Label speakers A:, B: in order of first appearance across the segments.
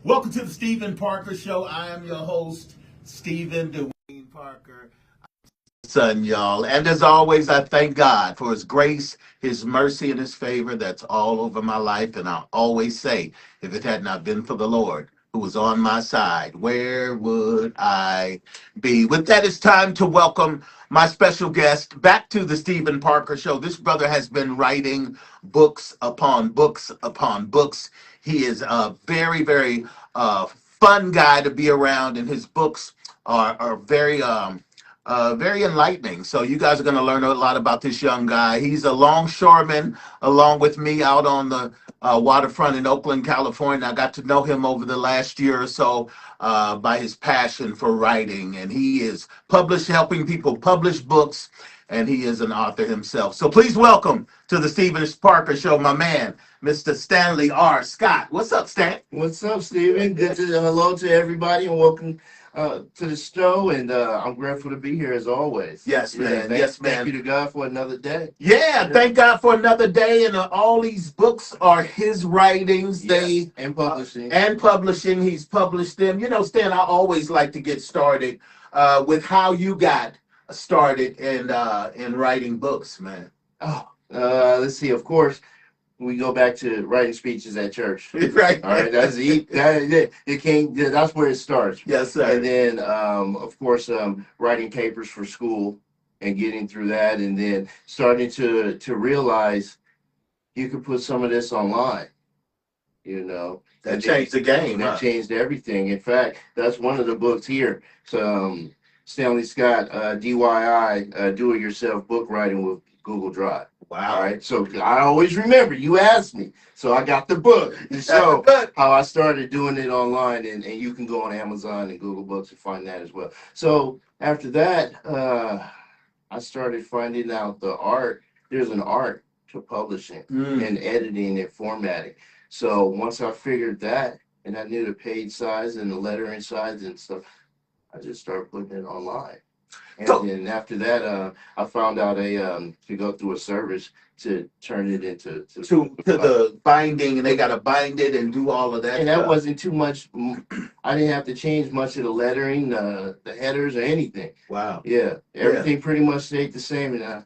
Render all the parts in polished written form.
A: Welcome to the Stephen Parker Show. I am your host, Stephen Dwayne Parker. Son, y'all. And as always, I thank God for his grace, his mercy, and his favor that's all over my life. And I'll always say, if it had not been for the Lord who was on my side, where would I be? With that, it's time to welcome my special guest back to the Stephen Parker Show. This brother has been writing books upon books upon books. He is a very fun guy to be around, and his books are very enlightening. So you guys are going to learn a lot about this young guy. He's a longshoreman along with me out on the waterfront in Oakland, California. I got to know him over the last year or so by his passion for writing, and he is helping people publish books, and he is an author himself. So please welcome to the Stephen Parker Show, my man, Mr. Stanley R. Scott. What's up, Stan?
B: What's up, Stephen? Hello to everybody, and welcome to the show. And I'm grateful to be here as always.
A: Yes, man.
B: Thank you to God for another day.
A: Yeah, thank God for another day. And all these books are his writings.
B: Yes, and publishing.
A: He's published them. You know, Stan, I always like to get started with how you got started in writing books, man.
B: Let's see. Of course, we go back to writing speeches at church.
A: Right.
B: All right. That's that's where it starts.
A: Yes, sir.
B: And then, of course, writing papers for school and getting through that, and then starting to realize you could put some of this online. You know,
A: that changed the game.
B: That changed everything. In fact, that's one of the books here. So Stanley Scott, DYI, do-it-yourself book writing with Google Drive.
A: Wow.
B: All right. So I always remember you asked me. So I got the book. So how I started doing it online, and you can go on Amazon and Google Books and find that as well. So after that, I started finding out the art. There's an art to publishing and editing and formatting. So once I figured that, and I knew the page size and the lettering size and stuff, I just started putting it online. And then after that, I found out to go through a service to turn it into
A: the binding, and they got to bind it and do all of that.
B: And that wasn't too much. I didn't have to change much of the lettering, the headers, or anything.
A: Wow.
B: Yeah, everything pretty much stayed the same, and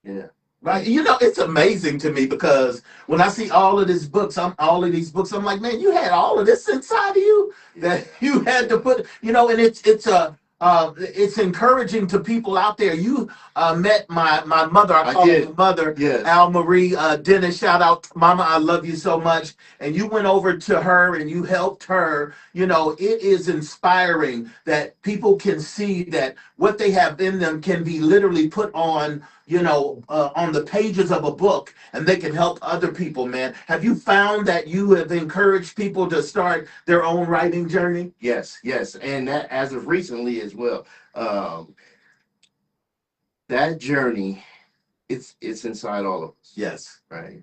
B: yeah.
A: Right, you know, it's amazing to me because when I see all of these books, I'm like, man, you had all of this inside of you that you had to put, you know, and it's encouraging to people out there. You met my mother. I call her mother, yes. Al Marie Dennis. Shout out, Mama. I love you so much. And you went over to her and you helped her. You know, it is inspiring that people can see that what they have in them can be literally put on, you know, on the pages of a book, and they can help other people, man. Have you found that you have encouraged people to start their own writing journey?
B: Yes, and that as of recently as well. That journey, it's inside all of us.
A: Yes.
B: Right.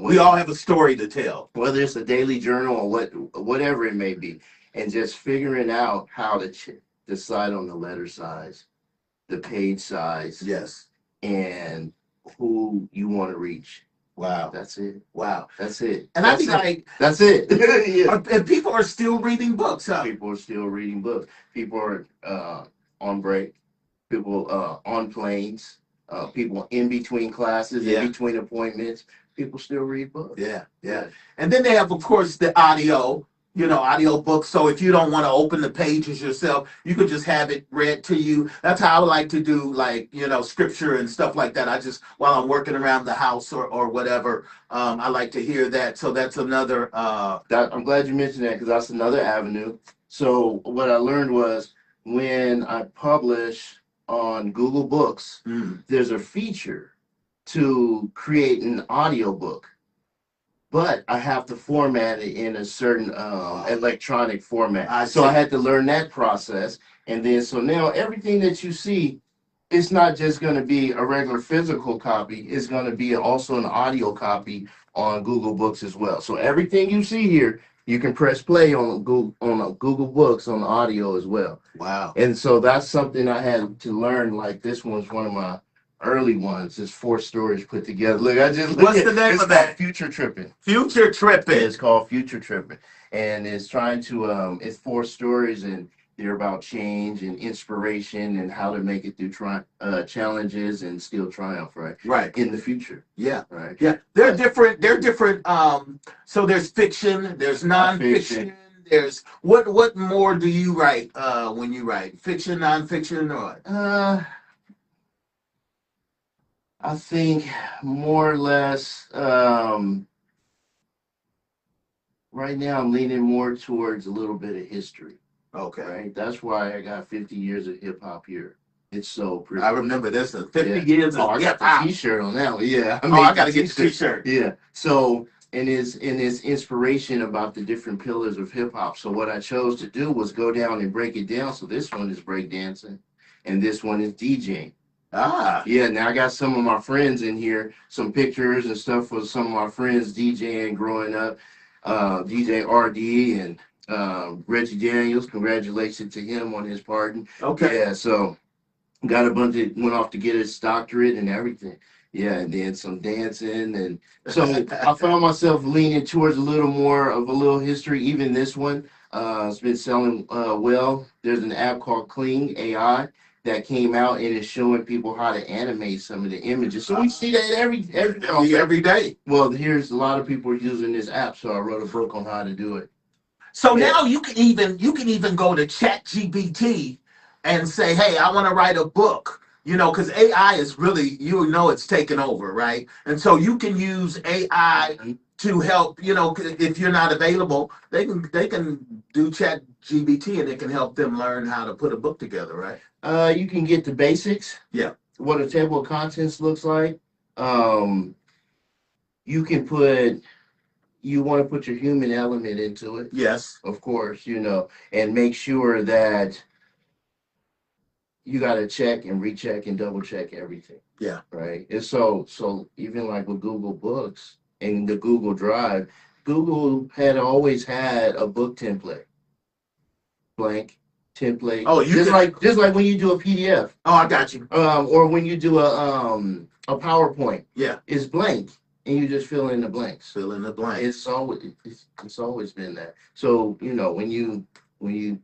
A: We all have a story to tell.
B: Whether it's a daily journal or whatever it may be, and just figuring out how to decide on the letter size, the page size.
A: Yes.
B: And who you want to reach.
A: Wow.
B: That's it.
A: Wow.
B: That's it.
A: And I'd be like,
B: that's it.
A: Yeah. And people are still reading books, huh?
B: People are still reading books. People are on break. People on planes. People in between classes, in between appointments. People still read books.
A: Yeah. And then they have, of course, the audio. You know, audio books. So if you don't want to open the pages yourself, you could just have it read to you. That's how I like to do, like, you know, scripture and stuff like that. I just, while I'm working around the house or whatever, I like to hear that. So that's another.
B: I'm glad you mentioned that because that's another avenue. So what I learned was when I publish on Google Books, there's a feature to create an audio book. But I have to format it in a certain electronic format. So I had to learn that process. And then, so now everything that you see, it's not just going to be a regular physical copy. It's going to be also an audio copy on Google Books as well. So everything you see here, you can press play on Google Books on audio as well.
A: Wow.
B: And so that's something I had to learn. Like this was one of my early ones. It's 4 stories put together. Look, I just look
A: What's
B: at
A: the name
B: it's
A: of
B: called
A: that?
B: Future Tripping.
A: Future
B: Yeah,
A: Tripping.
B: it's called Future Tripping, and it's trying to it's 4 stories, and they're about change and inspiration and how to make it through challenges and still triumph, right?
A: Right.
B: In the future,
A: Yeah.
B: right?
A: Yeah. They're different. They're different. So there's fiction, there's
B: Nonfiction.
A: nonfiction, there's what more do you write when you write? Fiction, nonfiction, or what?
B: I think more or less. Right now, I'm leaning more towards a little bit of history.
A: Okay.
B: Right? That's why I got 50 years of hip hop here. It's so pretty.
A: I remember this. 50
B: Yeah.
A: years
B: Oh,
A: of
B: I got the
A: hip-hop.
B: T-shirt on that one. Yeah, I
A: Oh,
B: made
A: I
B: the
A: gotta get the
B: T-shirt.
A: t-shirt.
B: Yeah. So, and it's inspiration about the different pillars of hip hop. So what I chose to do was go down and break it down. So this one is breakdancing, and this one is DJing.
A: Ah.
B: Yeah, now I got some of my friends in here, some pictures and stuff for some of my friends DJing growing up. DJ RD and Reggie Daniels. Congratulations to him on his pardon.
A: Okay.
B: Yeah, so got a bunch of went off to get his doctorate and everything. Yeah, and then some dancing, and so I found myself leaning towards a little more of a little history. Even this one, it's been selling well. There's an app called Clean AI that came out and is showing people how to animate some of the images. So we see that every day. Well, here's a lot of people using this app, so I wrote a book on how to do it.
A: So
B: Yeah.
A: now you can even go to ChatGPT and say, "Hey, I want to write a book." You know, because AI is really, it's taken over, right? And so you can use AI to help. If you're not available, they can do ChatGPT and it can help them learn how to put a book together, right?
B: You can get the basics.
A: Yeah.
B: What a table of contents looks like. You can put you want to put your human element into it.
A: Yes.
B: Of course, and make sure that you got to check and recheck and double check everything.
A: Yeah.
B: Right. And so even like with Google Books and the Google Drive, Google had always had a book template, blank template.
A: Oh,
B: just like when you do a PDF.
A: Oh, I got you.
B: Or when you do a PowerPoint.
A: Yeah.
B: It's blank. And you just fill in the blanks.
A: Fill in the blanks.
B: It's always been that. So when you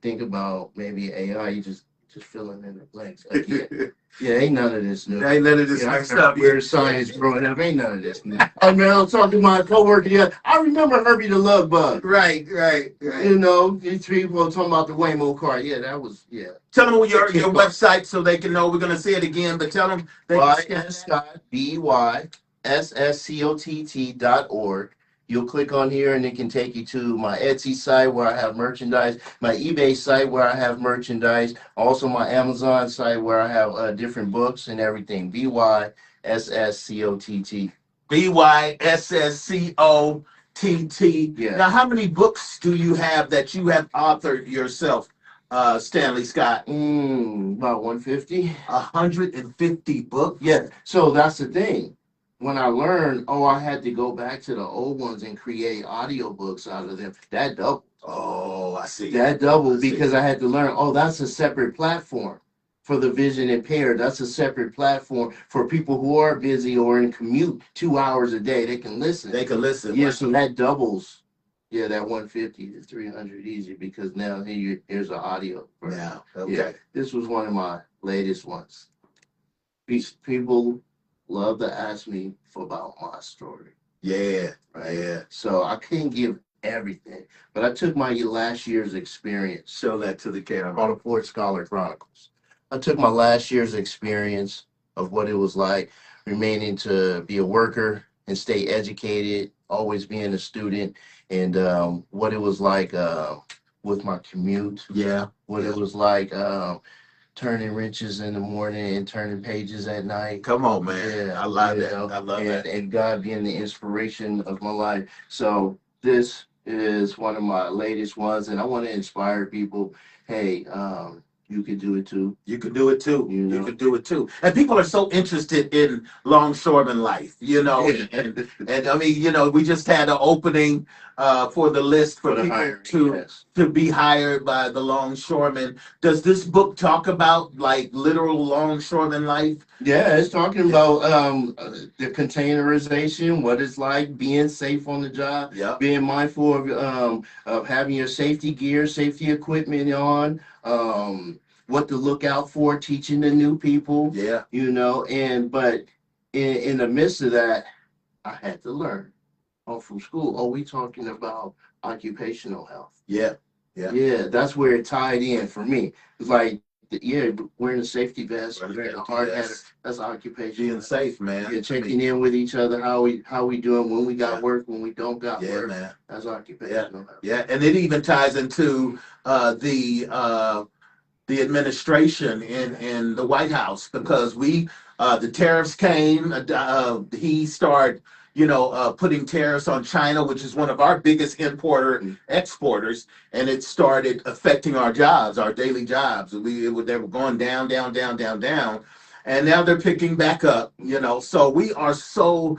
B: think about maybe AI, you just filling in the blanks. Again, yeah, ain't none of this new.
A: Ain't none of this
B: Yeah,
A: new stuff.
B: Weird science growing up. Ain't none of this new. I mean, I was talking to my coworker. Yeah, I remember Herbie the Love Bug.
A: Right.
B: These people talking about the Waymo car. Yeah, that was
A: Tell them your website so they can know. We're gonna say it again, but tell them
B: BYSScott.org. You'll click on here and it can take you to my Etsy site where I have merchandise, my eBay site where I have merchandise, also my Amazon site where I have different books and everything. BYSSCOTT.
A: BYSSCOTT.
B: Yeah.
A: Now, how many books do you have that you have authored yourself, Stanley Scott?
B: About 150.
A: 150 books?
B: Yeah. So that's the thing. When I learned, I had to go back to the old ones and create audiobooks out of them. That doubled.
A: Oh, I see.
B: That doubled because I had to learn, that's a separate platform for the vision impaired. That's a separate platform for people who are busy or in commute 2 hours a day. They can listen. Yeah, so that doubles. Yeah, that 150 to 300 easy because now here's an audio.
A: Yeah, okay.
B: Yeah, this was one of my latest ones. People love to ask me about my story.
A: Yeah,
B: right.
A: Yeah.
B: So I couldn't give everything, but I took my last year's experience.
A: Show that to the camera.
B: On the Ford Scholar Chronicles. I took my last year's experience of what it was like remaining to be a worker and stay educated, always being a student, and what it was like with my commute.
A: Yeah.
B: What it was like turning wrenches in the morning and turning pages at night.
A: Come on, man.
B: Yeah,
A: I love that. I love that.
B: And God being the inspiration of my life. So this is one of my latest ones, and I want to inspire people. Hey, you could do it too.
A: You could do it too. You could do it too. And people are so interested in longshoreman life, and I mean, we just had an opening for the list for people
B: hiring,
A: to be hired by the longshoremen. Does this book talk about like literal longshoreman life?
B: Yeah, it's talking
A: Yeah.
B: about the containerization, what it's like being safe on the job,
A: Yep.
B: being mindful of having your safety gear, safety equipment on, what to look out for, teaching the new people,
A: Yeah.
B: and but in the midst of that, I had to learn. Oh, from school. Oh, we talking about occupational health.
A: Yeah. Yeah.
B: Yeah, that's where it tied in for me. It's like, yeah, wearing a safety vest,
A: Right.
B: wearing a hard hat,
A: Yes.
B: that's occupational
A: Being
B: health.
A: safe, man.
B: Yeah,
A: I
B: checking
A: mean,
B: in with each other, how we doing, when we got
A: yeah.
B: work, when we don't got
A: Yeah,
B: work.
A: man.
B: That's
A: Yeah.
B: occupational health.
A: Yeah. And it even ties into the administration in the White House because the tariffs came. He started, putting tariffs on China, which is one of our biggest importer exporters, and it started affecting our jobs, our daily jobs. They were going down, down, down, down, down, and now they're picking back up. So we are so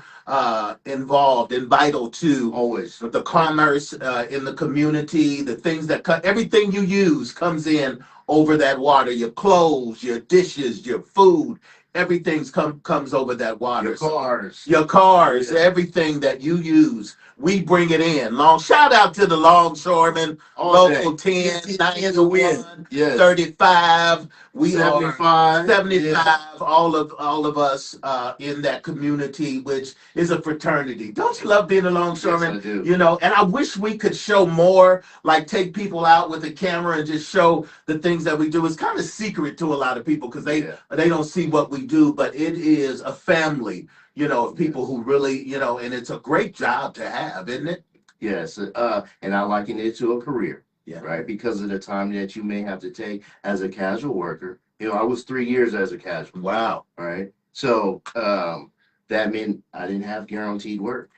A: involved and vital to
B: Always.
A: the commerce in the community, the things that everything you use comes in over that water. Your clothes, your dishes, your food, everything's comes over that water.
B: Your cars.
A: Your cars,
B: Yeah.
A: everything that you use, we bring it in. Shout out to the longshoremen,
B: All day.
A: local 10,
B: In the wind.
A: 91,
B: Yes.
A: 35. We are
B: 75.
A: 75,
B: Yeah.
A: all of us in that community, which is a fraternity. Don't you love being a
B: Yes,
A: longshoreman?
B: I do.
A: And I wish we could show more, like take people out with a camera and just show the things that we do. It's kind of secret to a lot of people because
B: Yeah.
A: they don't see what we do, but it is a family, of people who really, and it's a great job to have, isn't it?
B: Yes, and I liken it to a career,
A: Yeah.
B: right? Because of the time that you may have to take as a casual worker. I was 3 years as a casual,
A: Wow.
B: right? So that meant I didn't have guaranteed work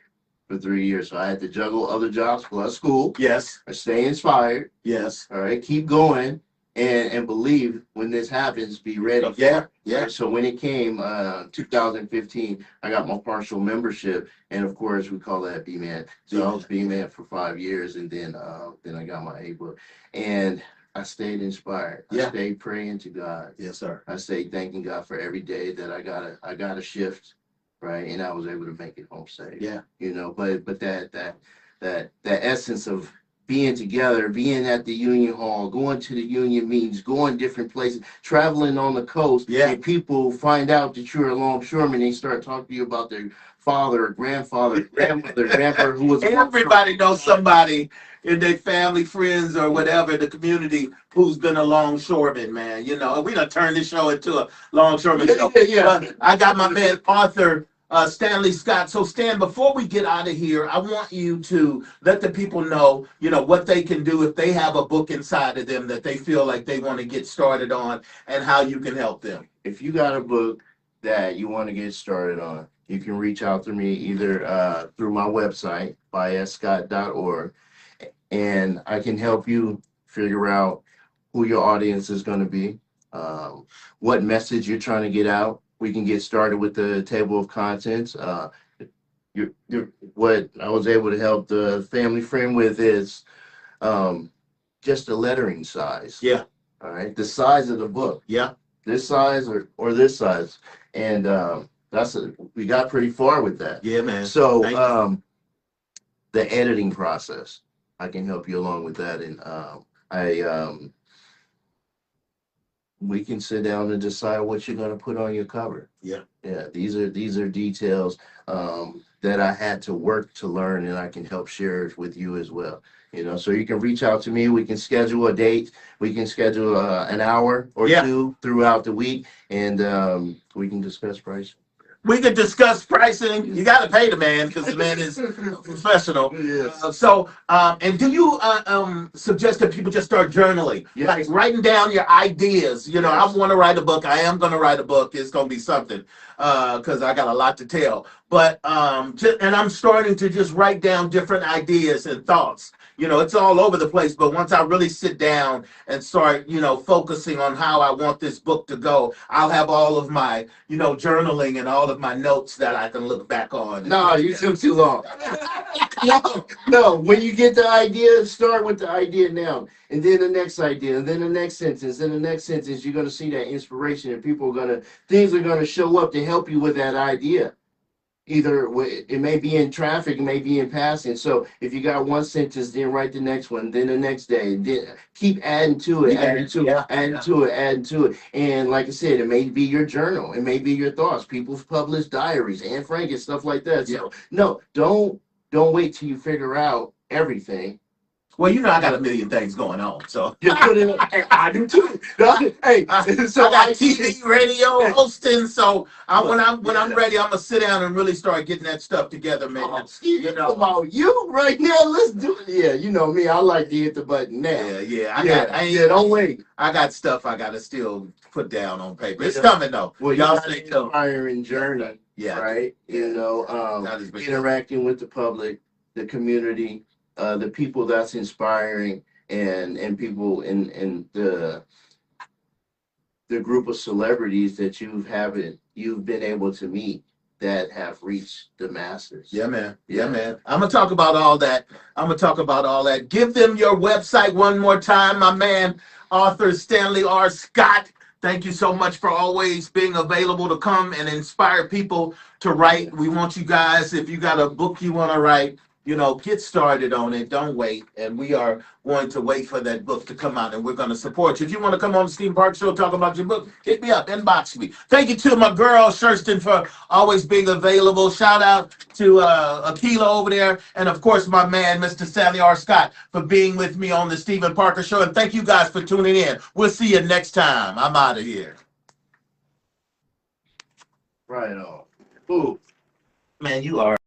B: for 3 years. So I had to juggle other jobs plus school.
A: Yes.
B: I stay inspired,
A: Yes.
B: all right, keep going, and believe when this happens, be ready.
A: Yeah. Yeah.
B: Right? So when it came 2015, I got my partial membership, and of course we call that B-Man. So I was B-Man for 5 years, and then I got my A book, and I stayed inspired. I
A: Yeah.
B: stayed praying to God.
A: Yes, sir.
B: I stayed thanking God for every day that I got a shift, right, and I was able to make it home safe.
A: Yeah.
B: But that essence of being together, being at the union hall, going to the union meetings, going different places, traveling on the coast,
A: Yeah.
B: and people find out that you're a longshoreman, they start talking to you about their father, grandfather, grandmother, grandpa who was.
A: Everybody knows somebody in their family, friends, or whatever, in the community who's been a longshoreman, man. We done turned this show into a longshoreman show.
B: Yeah.
A: But I got my man Arthur Stanley Scott. So Stan, before we get out of here, I want you to let the people know, what they can do if they have a book inside of them that they feel like they want to get started on, and how you can help them.
B: If you got a book that you want to get started on, you can reach out to me either through my website, byscott.org, and I can help you figure out who your audience is going to be, what message you're trying to get out. We can get started with the table of contents. What I was able to help the family friend with is just the lettering size.
A: Yeah.
B: All right, the size of the book.
A: Yeah.
B: This size or this size, and we got pretty far with that.
A: Yeah, man.
B: So the editing process, I can help you along with that, and we can sit down and decide what you're going to put on your cover.
A: Yeah.
B: Yeah, these are details that I had to work to learn, and I can help share it with you as well. So you can reach out to me. We can schedule a date. We can schedule an hour or two throughout the week, and we can discuss price.
A: We could discuss pricing. You got to pay the man because the man is professional.
B: Yes.
A: And do you suggest that people just start journaling, like writing down your ideas? I want to write a book. I am going to write a book. It's going to be something because I got a lot to tell. But and I'm starting to just write down different ideas and thoughts. It's all over the place. But once I really sit down and start, focusing on how I want this book to go, I'll have all of my, journaling and all of my notes that I can look back on.
B: No, you took too long. No. When you get the idea, start with the idea now, and then the next idea, and then the next sentence, then the next sentence. You're gonna see that inspiration, and things are gonna show up to help you with that idea. Either it may be in traffic, it may be in passing. So if you got one sentence, then write the next one, then the next day, then keep adding to it, adding to it. And like I said, it may be your journal, it may be your thoughts. People publish diaries, Anne Frank and stuff like that. So no, don't wait till you figure out everything.
A: Well, I got a million things going on, so
B: Just put it. I do too. Hey, so
A: I got TV, radio, hosting. So when I'm ready, I'm gonna sit down and really start getting that stuff together, man.
B: About you right now. Let's do it. Yeah, you know me. I like to hit the button now. Don't wait.
A: I got stuff I gotta still put down on paper. It's coming though.
B: Well, y'all stay tuned. Inspiring journey.
A: Yeah.
B: Right. Interacting with the public, the community. The people that's inspiring, and people in the group of celebrities that you've been able to meet that have reached the masses.
A: Yeah, man. I'm gonna talk about all that. Give them your website one more time, my man, author Stanley R. Scott. Thank you so much for always being available to come and inspire people to write. We want you guys, if you got a book you want to write, get started on it. Don't wait. And we are going to wait for that book to come out, and we're going to support you. If you want to come on the Steve Park Show, talk about your book, hit me up, inbox me. Thank you to my girl, Shurston, for always being available. Shout out to Akila over there. And, of course, my man, Mr. Stanley R. Scott, for being with me on the Stephen Parker Show. And thank you guys for tuning in. We'll see you next time. I'm out of here.
B: Right on. Ooh.
A: Man, you are.